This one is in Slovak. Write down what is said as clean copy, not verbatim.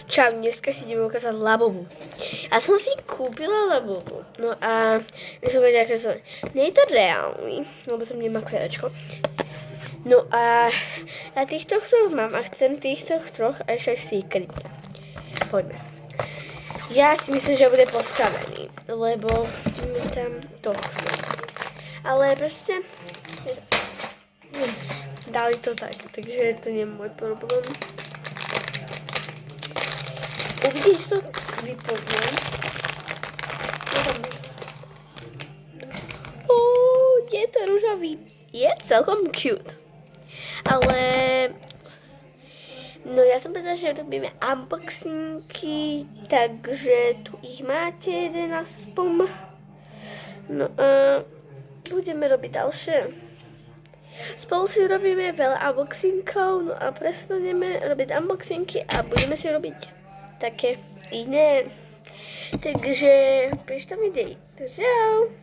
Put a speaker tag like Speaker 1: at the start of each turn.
Speaker 1: Čau, dneska si ideme ukázať Labubu. Ja som si kúpila Labubu. No a my som vedela, aké som... Nie je to reálny, lebo som nemá kvedačko. No a ja týchto troch mám a chcem týchto troch a ešte secret. Poďme. Ja si myslím, že bude postavený, lebo máme tam tohto. Ale proste... Dali to tak, takže to nie je môj problém. Uvidíš to? Vypadne. Je to ružavý. Je celkom cute. Ale... No ja som povedala, že robíme unboxingy, takže tu ich máte jeden aspoň. No a budeme robiť ďalšie. Spolu si robíme veľa unboxingov, no a prestaneme robiť unboxingy a budeme si robiť také iné. Takže píšte mi dej. Čau.